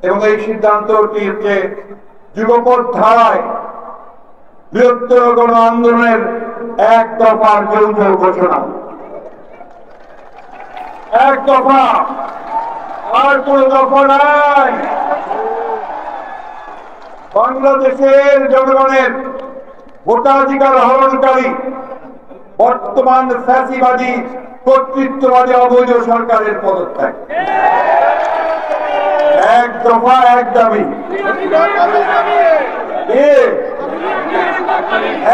এবং এই সিদ্ধান্তটি হচ্ছে যুগপৎ ধারায় বৃহত্তর গণ আন্দোলনের এক দফার যৌথ ঘোষণা। এক দফা, আর কোন দফা নাই। বাংলাদেশের জনগণের ভোটাধিকার হরণকারী বর্তমান ফ্যাসিবাদী কর্তৃত্ববাদী অবৈধ সরকারের পদত্যাগ। এক দফা এক দাবি,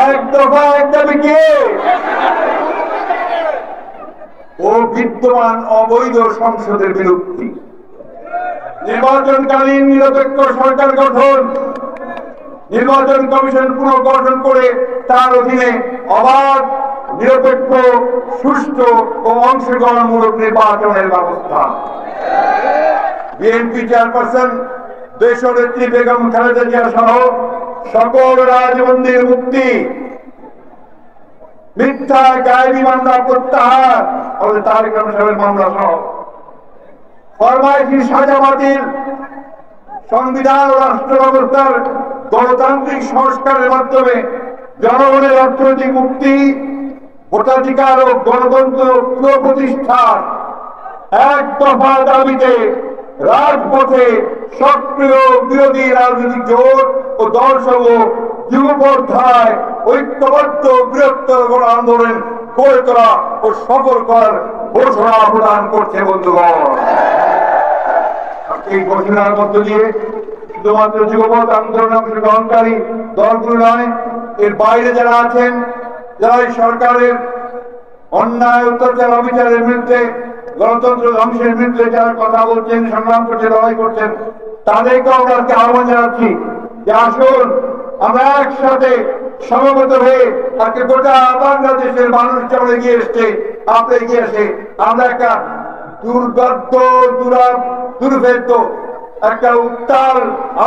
এক দফা এক দাবি কে? ও বিদ্যমান অবৈধ সংসদের বিলুপ্তি, নির্বাচনকালীন নিরপেক্ষ সরকার গঠন, নির্বাচন কমিশন পুনর্গঠন করে তার অধীনে অবাধ, নিরপেক্ষ, সুষ্ঠু ও অংশগ্রহণমূলক নির্বাচনের ব্যবস্থা। বিএনপি চেয়ারপারসন দেশনেত্রী বেগম খালেদা জিয়া সহ সকল রাজবন্দীর মুক্তি, মিথ্যা গায়েবী মামলা প্রত্যাহার, আমাদের তারেক রহমান সাহেবের মামলা সহ ফরমাইশি সাজা বাতিল, সংবিধান ও রাষ্ট্র ব্যবস্থার গণতান্ত্রিক সংস্কারের মাধ্যমে জনগণের অর্থনৈতিক মুক্তি, ভোটাধিকার ও গণতন্ত্র পুনঃপ্রতিষ্ঠার এক দফা দাবিতে রাজপথে সক্রিয় বিরোধী রাজনৈতিক জোট ও দলসমূহ যুগপৎ ধারায় ঐক্যবদ্ধ বৃহত্তর গণ আন্দোলন গড়ে তোলা ও সফল করার ঘোষণা প্রদান করছে। বন্ধুগণ, এই ঘোষণার মধ্য দিয়ে শুধুমাত্র যুগপৎ আন্দোলনে অংশগ্রহণকারী দলগুলো নয়, এর বাইরে যারা আছেন, যারা এই সরকারের অন্যায় অত্যাচার অবিচারের বিরুদ্ধে, গণতন্ত্র ধ্বংসের বিরুদ্ধে যারা কথা বলছেন, সংগ্রাম করছেন, লড়াই করছেন, তাদেরকে আমরা আহ্বান জানাচ্ছি যে আসুন আমরা একসাথে সমবেত হয়ে আজকে গোটা বাংলাদেশের মানুষ যেমন এগিয়ে এসছে, আপনি এগিয়ে এসে আমরা একটা দুর্গত দুর্ভেদ্য একটা উত্তাল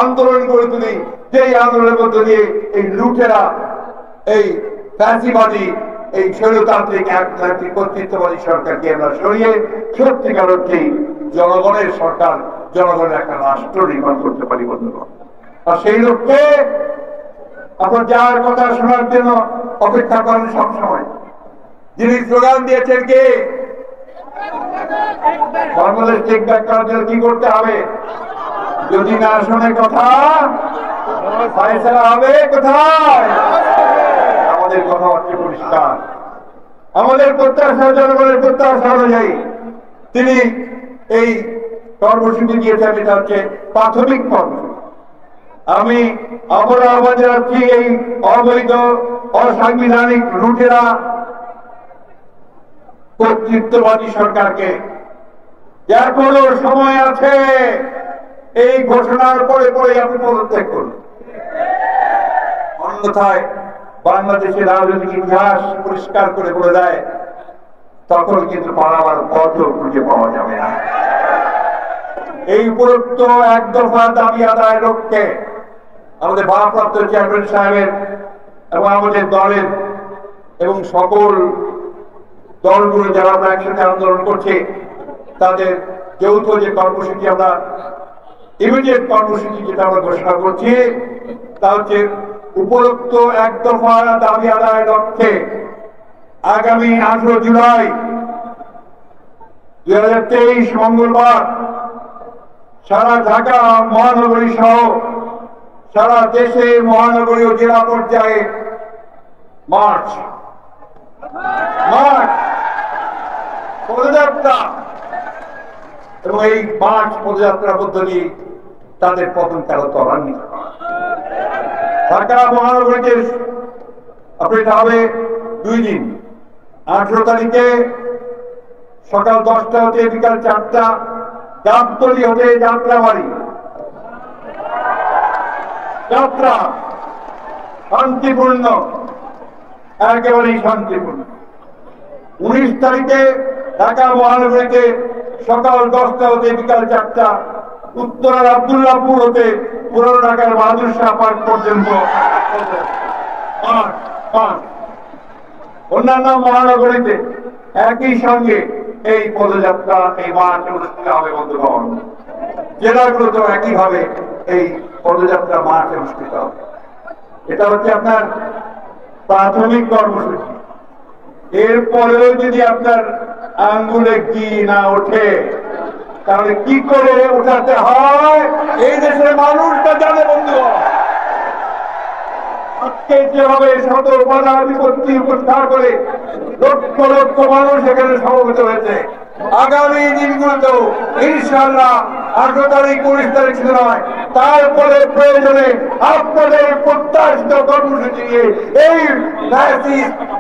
আন্দোলন করে তুলি, যেই আন্দোলনের মধ্য দিয়ে এই লুটেরা, এই ফ্যাসিবাদী, এই স্বৈরতান্ত্রিক একতান্ত্রিক কর্তৃত্ববাদী সরকারকে আমরা সরিয়ে সত্যিকার অর্থেই জনগণের সরকার, জনগণের একটা রাষ্ট্র নির্মাণ করতে পারি। বন্ধুগণ, আর সেই লক্ষ্যে আপনার যার কথা শোনার জন্য অপেক্ষা করেন সবসময়, যিনি স্লোগান দিয়েছেন কে? বাংলাদেশ টেক ব্যাক করার জন্য কি করতে হবে? যদি না শোনে কথা, ফয়সালা হবে কোথায়? আমাদের কথা হচ্ছে পরিষ্কার, আমাদের প্রত্যাশা, জনগণের প্রত্যাশা অনুযায়ী তিনি এই কর্মসূচি দিয়েছেন। এটা হচ্ছে প্রাথমিক কর্মসূচি। আমি অপর আহ্বান জানাচ্ছি এই অবৈধ অসাংবিধানিক লুটেরা কর্তৃত্ববাদী সরকারকে, এখনো সময় আছে, এই ঘোষণার পরে পরে আপনি পদত্যাগ করুন, অন্যথায় বাংলাদেশের রাজনৈতিক ইতিহাস পরিষ্কার করে বলে দেয় তখন কিন্তু পালাবার পথও খুঁজে পাওয়া যাবে না। এই উপরোক্ত এক দফা দাবি আদায়ের লক্ষ্যে আমাদের ভারপ্রাপ্ত চেয়ারম্যান সাহেবের এবং আমাদের দলের এবং সকল দলগুলো যারা আমরা একসাথে আন্দোলন করছে তাদের যৌথ যে কর্মসূচি, আমরা ইমিডিয়েট কর্মসূচি যেটা আমরা ঘোষণা করছি, তা হচ্ছে উপরোক্ত এক দফা দাবি আদায়ের লক্ষ্যে আগামী 18 জুলাই 2023 মঙ্গলবার সারা ঢাকা মহানগরী সহ সারা দেশে মহানগরী ও জেলা পর্যায়ে মার্চ পদযাত্রা, এবং এই মার্চ পদযাত্রার মধ্য দিয়ে তাদের পতন তারা ত্বরান্বিত করা। ঢাকা মহানগরীতে আপনি হবে 2 দিন, 18 তারিখে সকাল 10টা হতে বিকাল 4টা, গাবতলী হতে যাত্রাবাড়ি যাত্রা, শান্তিপূর্ণ, একেবারেই শান্তিপূর্ণ। 19 তারিখে ঢাকা মহানগরীতে সকাল 10টা হতে বিকাল 4টা, উত্তরার আব্দুল্লাহপুর হতে পুরনো ঢাকার বাহাদুর শাহ পার্ক পর্যন্ত। অন্যান্য মহানগরীতে একই সঙ্গে এই পদযাত্রা, এই মার্চ অনুষ্ঠিত হবে। বন্ধুগণ, জেলাগুলোতেও একইভাবে এই পদযাত্রা মাঠ অনুষ্ঠিত হবে। এটা হচ্ছে আপনার প্রাথমিক কর্মসূচি। এরপরেও যদি আপনার আঙ্গুলে কি না ওঠে তাহলে কি করে উঠাতে হয় এই দেশের মানুষটা জানে বন্ধুগণ। আজকে যেভাবে শত বাধা বিপত্তি উপেক্ষা করে লক্ষ লক্ষ মানুষ এখানে সমবেত হয়েছে, আগামী দিনগুলোতেও ইনশাআল্লাহ 18 তারিখ 19 তারিখ শুধু নয়, তারপরে প্রয়োজনে আপনাদের প্রত্যাশিত কর্মসূচি নিয়ে এই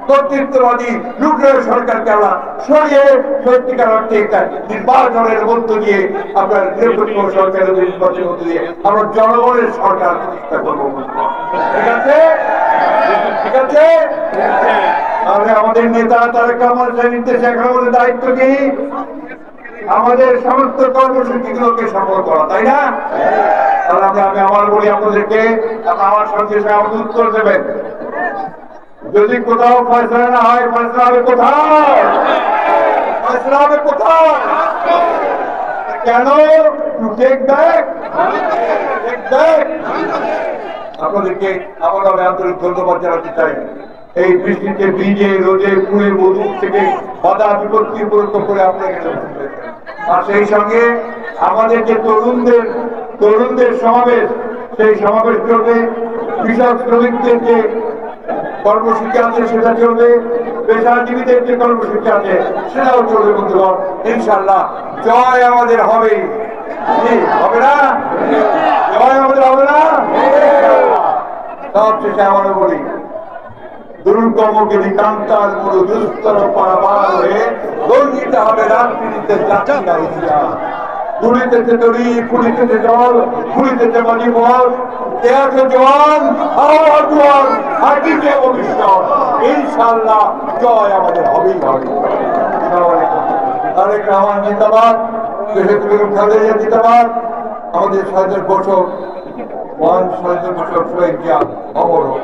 কর্তৃত্ববাদী লুটের সরকারকে আমরা সরিয়ে সত্যিকার অর্থে একটা নির্বাচনের মধ্য দিয়ে আপনার নিরপেক্ষ সরকারের নির্বাচনের মধ্য দিয়ে আমরা জনগণের সরকার প্রতিষ্ঠা করবো। ঠিক আছে, ঠিক আছে। তাহলে আমাদের নেতা তারেক রহমানের নির্দেশে এখন আমাদের দায়িত্ব কি? আমাদের সমস্ত কর্মসূচিগুলোকে সফল করা, তাই না? তাহলে আমি আমার বলি আপনাদেরকে, আমার সঙ্গে আমাকে উত্তর দেবেন। যদি কোথাও ফয়সলা না হয়, ফয়সলা হবে কোথায়? ফয়সলা হবে কোথায়? কেন? আপনাদেরকে আমার আন্তরিক ধন্যবাদ জানাতে চাই। এই বৃষ্টিতে ভিজে রোদে পুড়ে মধু থেকে বাধা বিপত্তি উপলক্ষ করে আপনাকে, আর সেই সঙ্গে আমাদের যে তরুণদের সমাবেশ, সেই সমাবেশ চলবে। কৃষক শ্রমিকদের যে কর্মসূচি আছে সেটা চলবে, পেশাজীবীদের যে কর্মসূচি আছে সেটাও চলবে। বন্ধুগণ, ইনশাআল্লাহ জয় আমাদের হবে, হবে না? জয় আমাদের হবে না? সব শেষে আমারও বলি, দুর্গমগিরি কান্তার পুরো দুস্তর পারাবার হয়ে রঞ্জিত হবে রাজনীতিতে জাতিরা ইতিহাস। তুলিতেছে তরি, ফুলিতেছে জল, ফুলিতেছে মাঝি বল, কে আছে জোয়ান, আবার জোয়ান, হাকিতে ভবিষ্যৎ। ইনশাআল্লাহ জয় আমাদের হবেই হবে। তারেক রহমান জিন্দাবাদ, দেশে বেগম খালেদা জিন্দাবাদ। আমাদের ৬০০ বছর মহান ৬০০ বছর শহীদ জিয়া অমর হোক।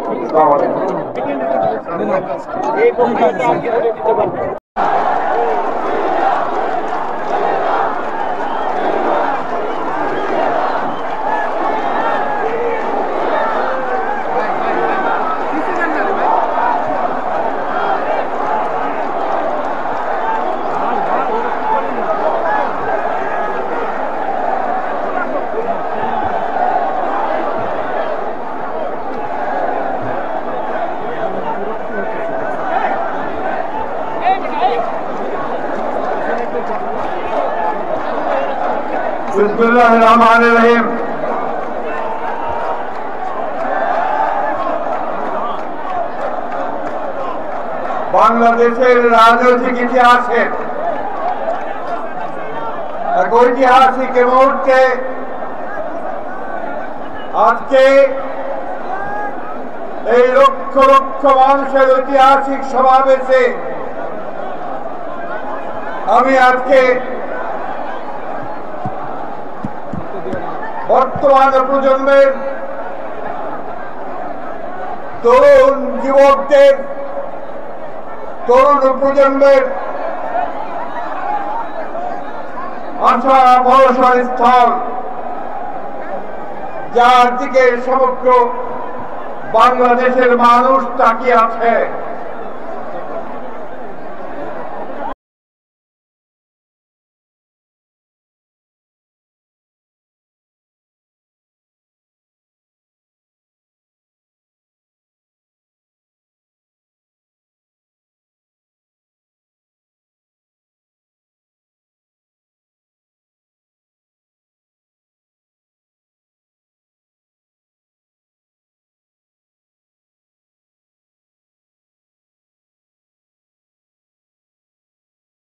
বিসমিল্লাহির-রহমানির-রহিম। বাংলাদেশের রাজনৈতিক ইতিহাসে এক ঐতিহাসিক মুহূর্তে আজকে এই লক্ষ লক্ষ মানুষের ঐতিহাসিক সমাবেশে আমি আজকে বর্তমান প্রজন্মের তরুণ যুবকদের, তরুণ প্রজন্মের আশা ভরসার স্থল, যার দিকে সমগ্র বাংলাদেশের মানুষ তাকিয়ে আছে,